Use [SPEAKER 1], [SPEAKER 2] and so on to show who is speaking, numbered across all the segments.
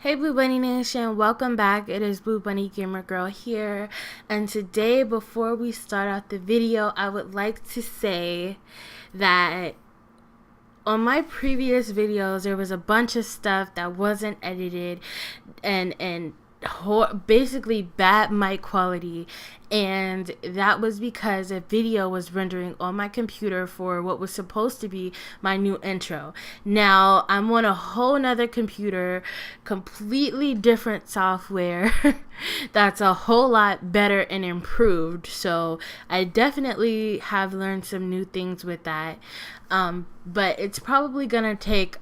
[SPEAKER 1] Hey Blue Bunny Nation, welcome back. It is Blue Bunny Gamer Girl here, and today before we start out the video, I would like to say that on my previous videos there was a bunch of stuff that wasn't edited and basically bad mic quality, and that was because a video was rendering on my computer for what was supposed to be my new intro. Now I'm on a whole nother computer, completely different software that's a whole lot better and improved, so I definitely have learned some new things with that, but it's probably gonna take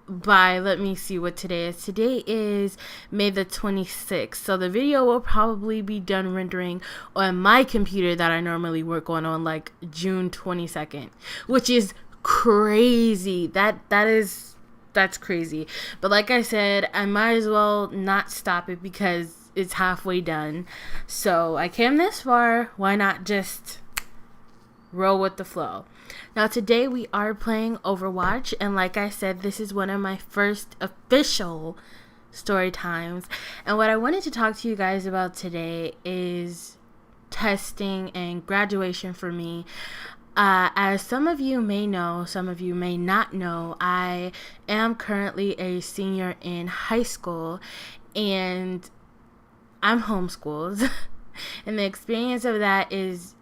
[SPEAKER 1] let me see what today is. Today is May the 26th. So the video will probably be done rendering on my computer that I normally work on like June 22nd, which is crazy. That's crazy. But like I said, I might as well not stop it because it's halfway done. So I came this far. Why not just roll with the flow? Now today we are playing Overwatch, and like I said, this is one of my first official story times, and what I wanted to talk to you guys about today is testing and graduation for me. As some of you may know, some of you may not know, I am currently a senior in high school, and I'm homeschooled. And the experience of that is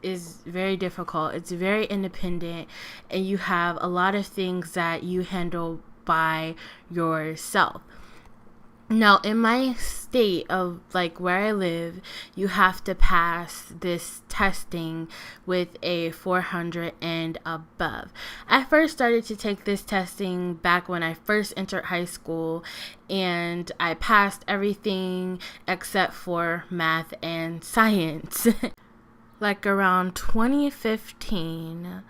[SPEAKER 1] very difficult. It's very independent, and you have a lot of things that you handle by yourself. Now, in my state of like where I live, you have to pass this testing with a 400 and above. I first started to take this testing back when I first entered high school, and I passed everything except for math and science. Like around 2015,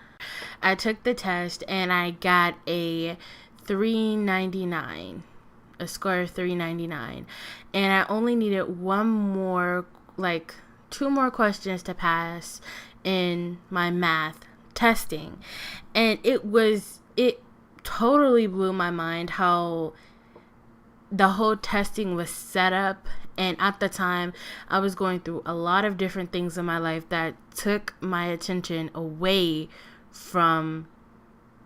[SPEAKER 1] I took the test and I got a 399. A score of 399, and I only needed two more questions to pass in my math testing, and it totally blew my mind how the whole testing was set up. And at the time, I was going through a lot of different things in my life that took my attention away from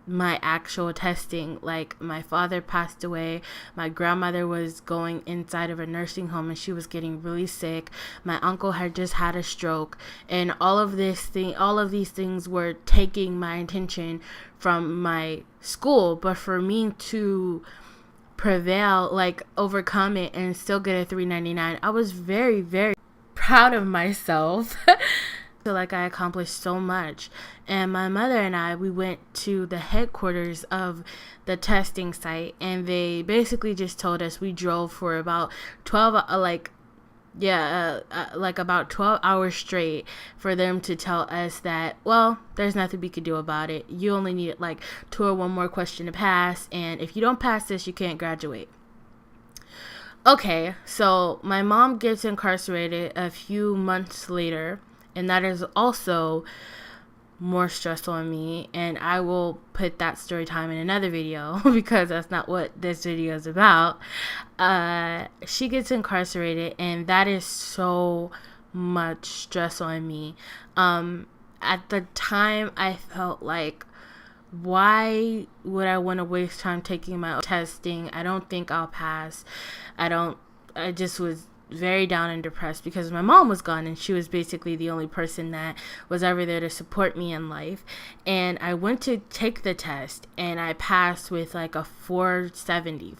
[SPEAKER 1] my actual testing. Like, my father passed away, my grandmother was going inside of a nursing home and she was getting really sick, my uncle had just had a stroke, and all of these things were taking my attention from my school. But for me to prevail, like overcome it and still get a 399, I was very, very proud of myself. Feel like I accomplished so much. And my mother and I, we went to the headquarters of the testing site, and they basically just told us, we drove for about 12 about 12 hours straight for them to tell us that, well, there's nothing we could do about it. You only need like 2 or 1 more question to pass, and if you don't pass this, you can't graduate. Okay, so my mom gets incarcerated a few months later, and that is also more stressful on me, and I will put that story time in another video because that's not what this video is about. She gets incarcerated, and that is so much stress on me. At the time, I felt like, why would I want to waste time taking my testing? I don't think I'll pass. I just was very down and depressed because my mom was gone, and she was basically the only person that was ever there to support me in life. And I went to take the test, and I passed with like a 470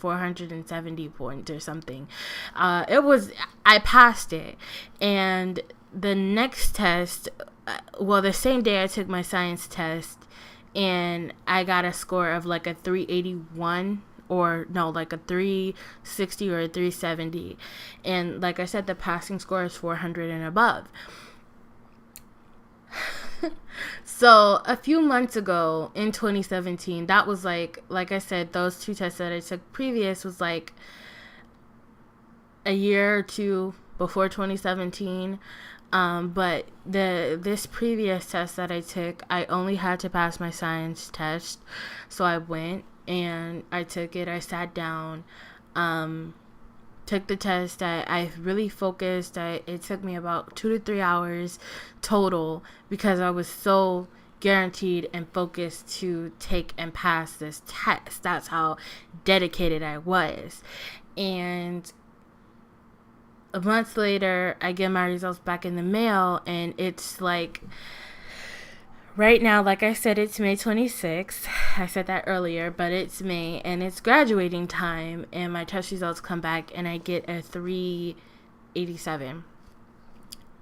[SPEAKER 1] points or something. I passed it. And the next test, the same day I took my science test, and I got a score of like a 381, or no, like a 360 or a 370. And like I said, the passing score is 400 and above. So a few months ago in 2017, that was like I said, those 2 tests that I took previous was like a year or 2 before 2017. But this previous test that I took, I only had to pass my science test. So I went and I took it. I sat down. Took the test. I really focused. It took me about 2 to 3 hours total because I was so guaranteed and focused to take and pass this test. That's how dedicated I was. And a month later, I get my results back in the mail, and it's like, right now, like I said, it's May 26th. I said that earlier, but it's May, and it's graduating time, and my test results come back, and I get a 387.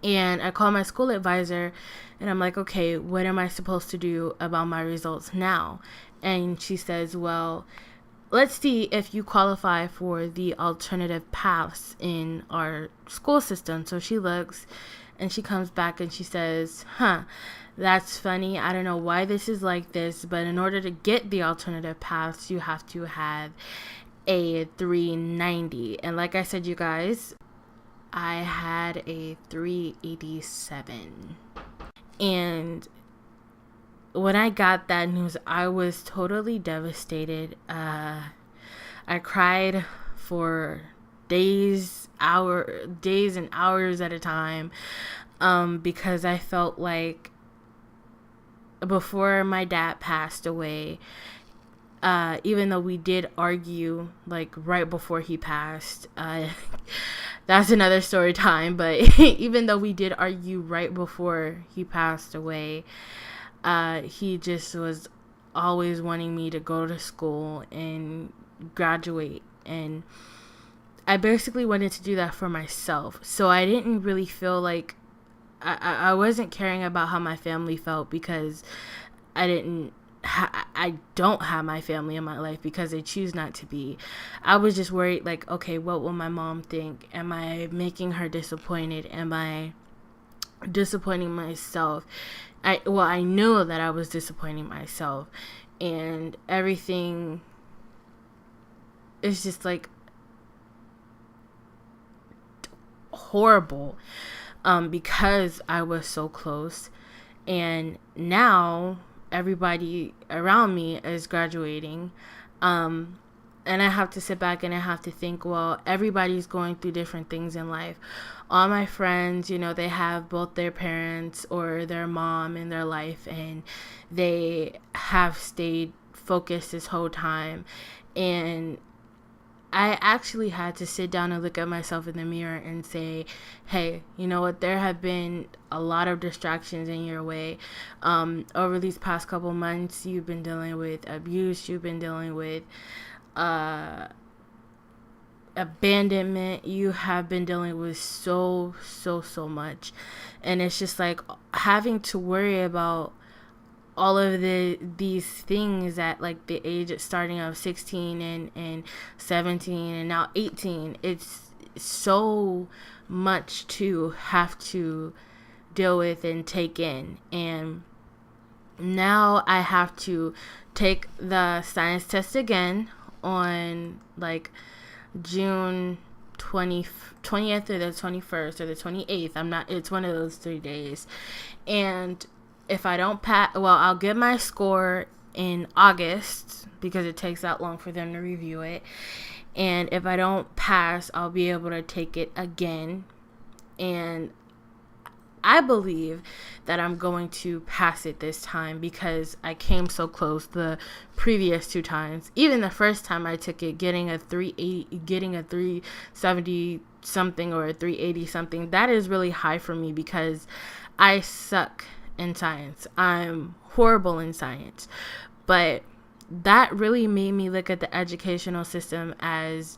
[SPEAKER 1] And I call my school advisor, and I'm like, okay, what am I supposed to do about my results now? And she says, well, let's see if you qualify for the alternative paths in our school system. So she looks, and she comes back, and she says, that's funny. I don't know why this is like this, but in order to get the alternative paths, you have to have a 390. And like I said, you guys, I had a 387. And when I got that news, I was totally devastated. I cried for days and hours at a time, because I felt like before my dad passed away, even though we did argue like right before he passed, that's another story time, but even though we did argue right before he passed away, he just was always wanting me to go to school and graduate, and I basically wanted to do that for myself. So I didn't really feel like I wasn't caring about how my family felt, because I don't have my family in my life because they choose not to be. I was just worried, like, okay, what will my mom think? Am I making her disappointed? Am I disappointing myself? I knew that I was disappointing myself, and everything is just like horrible, because I was so close, and now everybody around me is graduating, and I have to sit back and I have to think, well, everybody's going through different things in life. All my friends, they have both their parents or their mom in their life, and they have stayed focused this whole time. And I actually had to sit down and look at myself in the mirror and say, hey, you know what? There have been a lot of distractions in your way. Over these past couple months, you've been dealing with abuse. You've been dealing with abandonment. You have been dealing with so much. And it's just like having to worry about all of these things at like the age of starting of 16 and 17 and now 18. It's so much to have to deal with and take in. And now I have to take the science test again on like June 20th or the 21st or the 28th. It's one of those 3 days. And if I don't pass, well, I'll get my score in August because it takes that long for them to review it. And if I don't pass, I'll be able to take it again. And I believe that I'm going to pass it this time because I came so close the previous 2 times. Even the first time I took it, getting a 370 something or a 380 something, that is really high for me because I suck in science. I'm horrible in science. But that really made me look at the educational system as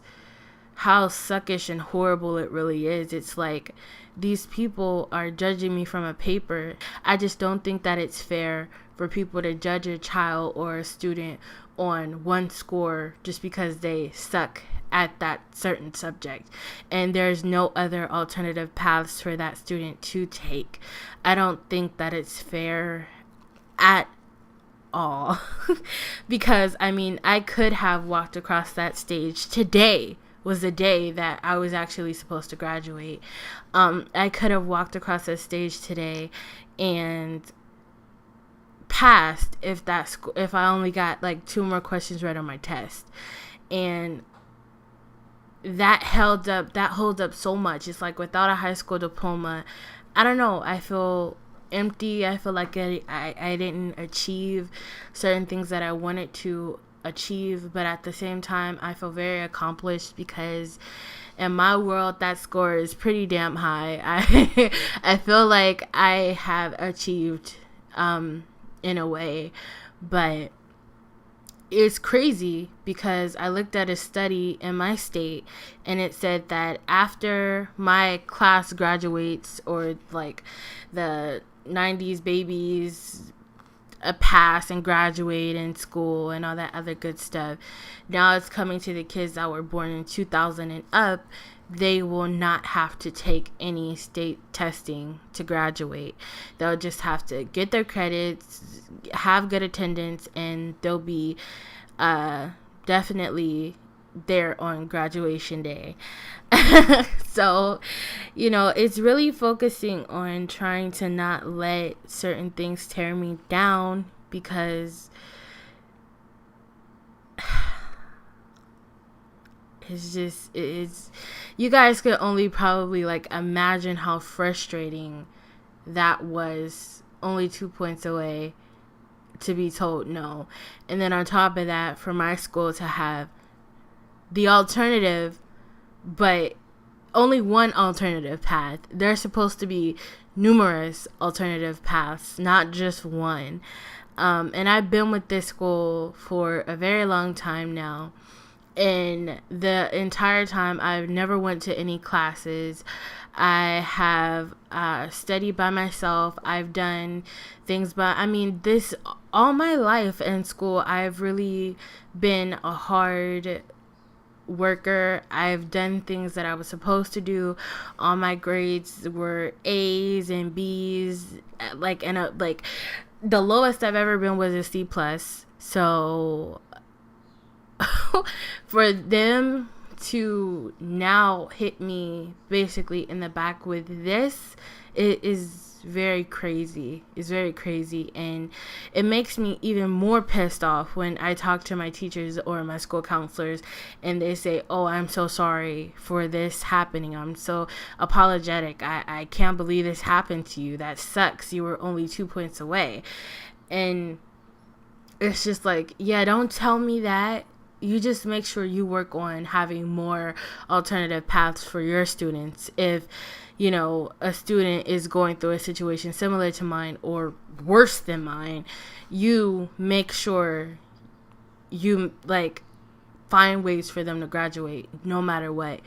[SPEAKER 1] how suckish and horrible it really is. It's like these people are judging me from a paper. I just don't think that it's fair for people to judge a child or a student on one score just because they suck at that certain subject and there's no other alternative paths for that student to take. I don't think that it's fair at all. Because I could have walked across that stage. Today was the day that I was actually supposed to graduate. I could have walked across that stage today and passed if I only got like 2 more questions right on my test. And that holds up so much. It's like without a high school diploma, I don't know, I feel empty. I feel like I didn't achieve certain things that I wanted to achieve, but at the same time I feel very accomplished because in my world that score is pretty damn high. I feel like I have achieved in a way, but it's crazy because I looked at a study in my state and it said that after my class graduates, or like the 90s babies pass and graduate in school and all that other good stuff, now it's coming to the kids that were born in 2000 and up. They will not have to take any state testing to graduate. They'll just have to get their credits, have good attendance, and they'll be definitely there on graduation day. So, it's really focusing on trying to not let certain things tear me down, because it's you guys could only probably like imagine how frustrating that was, only 2 points away to be told no. And then on top of that, for my school to have the alternative, but only one alternative path. There's supposed to be numerous alternative paths, not just one. And I've been with this school for a very long time now. And the entire time, I've never went to any classes. I have studied by myself. I've done things this all my life in school. I've really been a hard worker. I've done things that I was supposed to do. All my grades were A's and B's. Like the lowest I've ever been was a C plus. So for them to now hit me basically in the back with this, it is very crazy. It's very crazy, and it makes me even more pissed off when I talk to my teachers or my school counselors and they say, "Oh, I'm so sorry for this happening. I'm so apologetic. I can't believe this happened to you. That sucks. You were only 2 points away." And it's just like, yeah, don't tell me that. You just make sure you work on having more alternative paths for your students. If, a student is going through a situation similar to mine or worse than mine, you make sure you find ways for them to graduate no matter what.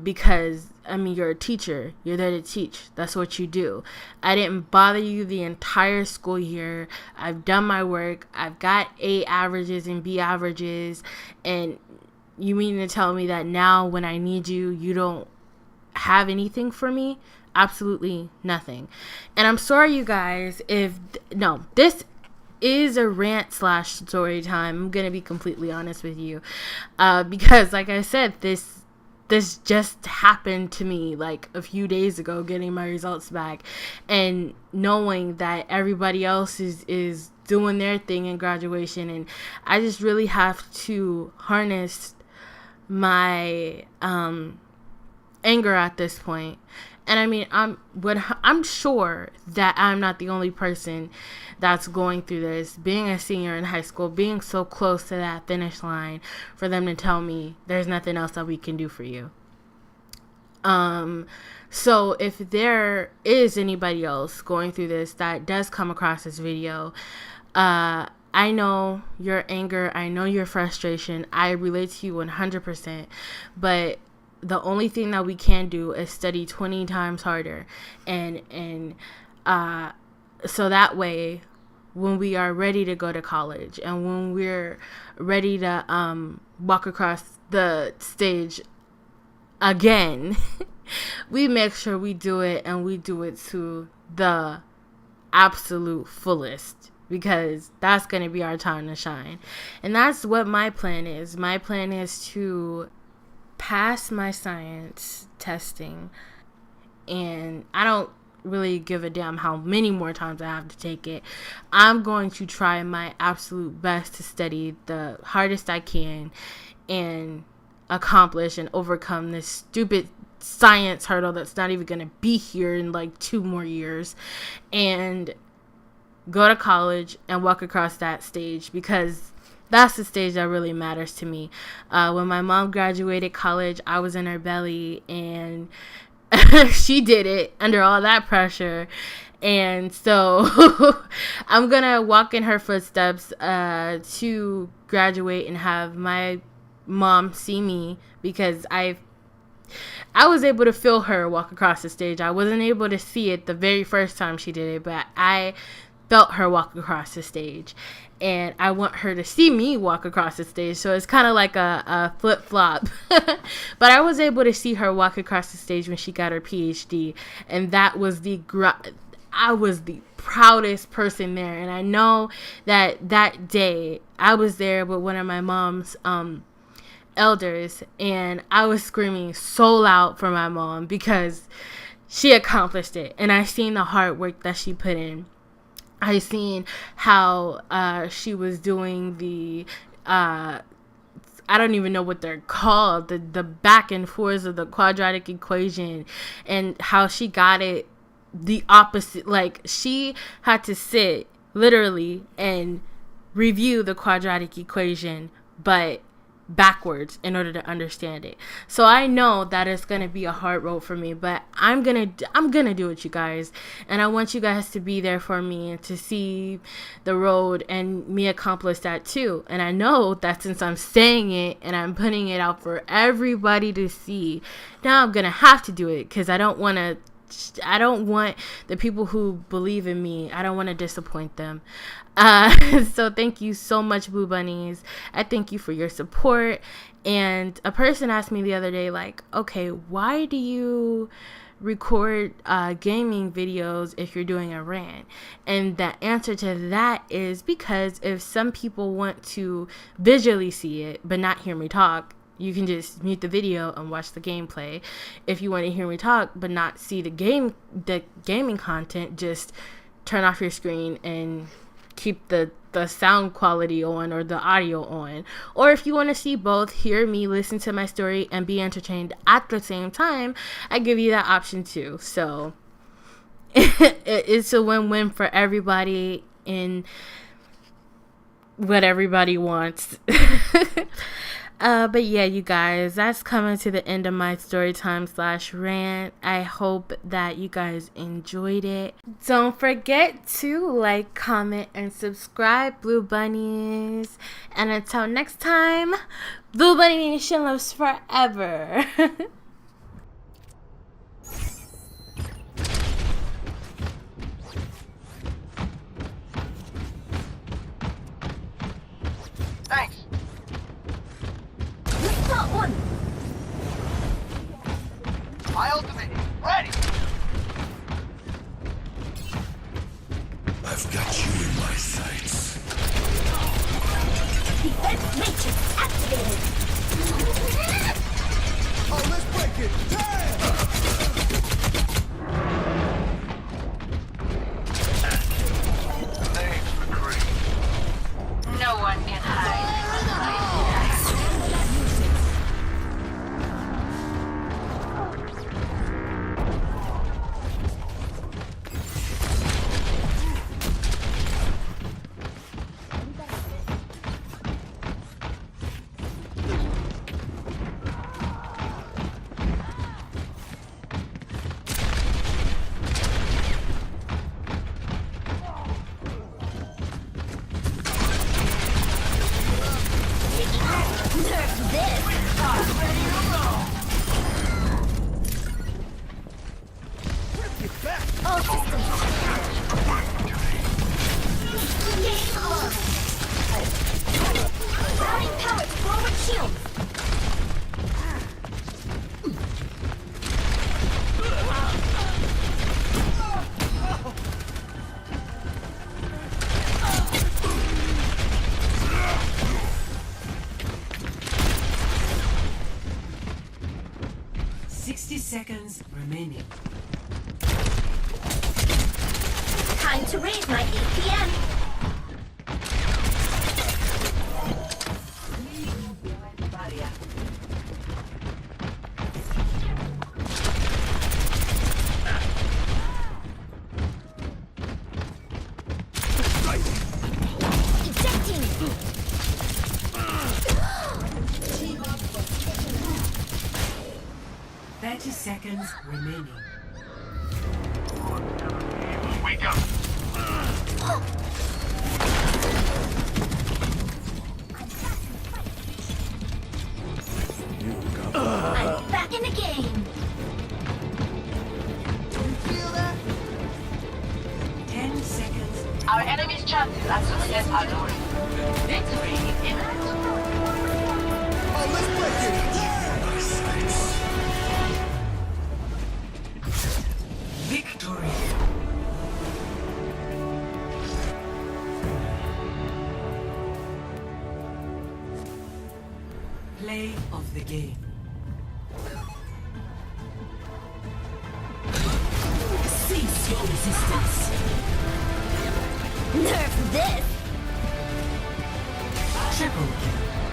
[SPEAKER 1] Because you're a teacher. You're there to teach. That's what you do. I didn't bother you the entire school year. I've done my work. I've got A averages and B averages. And you mean to tell me that now when I need you, you don't have anything for me? Absolutely nothing. And I'm sorry, you guys, this is a rant / story time. I'm going to be completely honest with you. Because like I said, this just happened to me like a few days ago, getting my results back and knowing that everybody else is doing their thing in graduation. And I just really have to harness my anger at this point. And I'm sure that I'm not the only person that's going through this, being a senior in high school, being so close to that finish line, for them to tell me there's nothing else that we can do for you. So if there is anybody else going through this that does come across this video, I know your anger, I know your frustration, I relate to you 100%, but the only thing that we can do is study 20 times harder, and so that way, when we are ready to go to college and when we're ready to walk across the stage again, we make sure we do it, and we do it to the absolute fullest, because that's going to be our time to shine. And that's what my plan is. My plan is to pass my science testing, and I don't really give a damn how many more times I have to take it. I'm going to try my absolute best to study the hardest I can, and accomplish and overcome this stupid science hurdle that's not even going to be here in like 2 more years, and go to college and walk across that stage, because that's the stage that really matters to me. When my mom graduated college, I was in her belly, and she did it under all that pressure. And so I'm gonna walk in her footsteps to graduate and have my mom see me, because I was able to feel her walk across the stage. I wasn't able to see it the very first time she did it, but I felt her walk across the stage, and I want her to see me walk across the stage. So it's kind of like a flip-flop. But I was able to see her walk across the stage when she got her PhD, and that was I was the proudest person there. And I know that day I was there with one of my mom's elders, and I was screaming so loud for my mom because she accomplished it, and I seen the hard work that she put in. I seen how she was doing the I don't even know what they're called, the back and forth of the quadratic equation, and how she got it the opposite. Like, she had to sit literally and review the quadratic equation, but backwards, in order to understand it. So I know that it's gonna be a hard road for me, but I'm gonna do it, you guys, and I want you guys to be there for me and to see the road and me accomplish that too. And I know that since I'm saying it and I'm putting it out for everybody to see, now I'm gonna have to do it, because I don't want the people who believe in me, I don't want to disappoint them. So thank you so much, Blue Bunnies. I thank you for your support. And a person asked me the other day, like, okay, why do you record gaming videos if you're doing a rant? And the answer to that is because if some people want to visually see it but not hear me talk, you can just mute the video and watch the gameplay. If you want to hear me talk but not see the gaming content, just turn off your screen and keep the sound quality on, or the audio on. Or if you want to see both, hear me, listen to my story, and be entertained at the same time, I give you that option too. So it's a win-win for everybody in what everybody wants. But yeah, you guys, that's coming to the end of my storytime/rant. I hope that you guys enjoyed it. Don't forget to like, comment, and subscribe, Blue Bunnies. And until next time, Blue Bunny Nation lives forever.
[SPEAKER 2] Thanks.
[SPEAKER 3] One.
[SPEAKER 2] My ultimate ready.
[SPEAKER 4] I've got you in my sights.
[SPEAKER 3] Defense matrix activated.
[SPEAKER 4] Oh, let's break it!
[SPEAKER 2] Thanks for cream.
[SPEAKER 5] No one can hide.
[SPEAKER 6] 60 seconds remaining.
[SPEAKER 3] Time to raise my APM.
[SPEAKER 6] seconds remaining.
[SPEAKER 2] Wake up.
[SPEAKER 3] I'm back in the game.
[SPEAKER 4] You feel that?
[SPEAKER 6] 10 seconds.
[SPEAKER 5] Our enemy's chances at success are lowered. Victory is imminent.
[SPEAKER 4] Oh, let's break it. My sights.
[SPEAKER 6] Victory. Play of the game. Cease your resistance.
[SPEAKER 3] Nerf this.
[SPEAKER 6] Triple kill.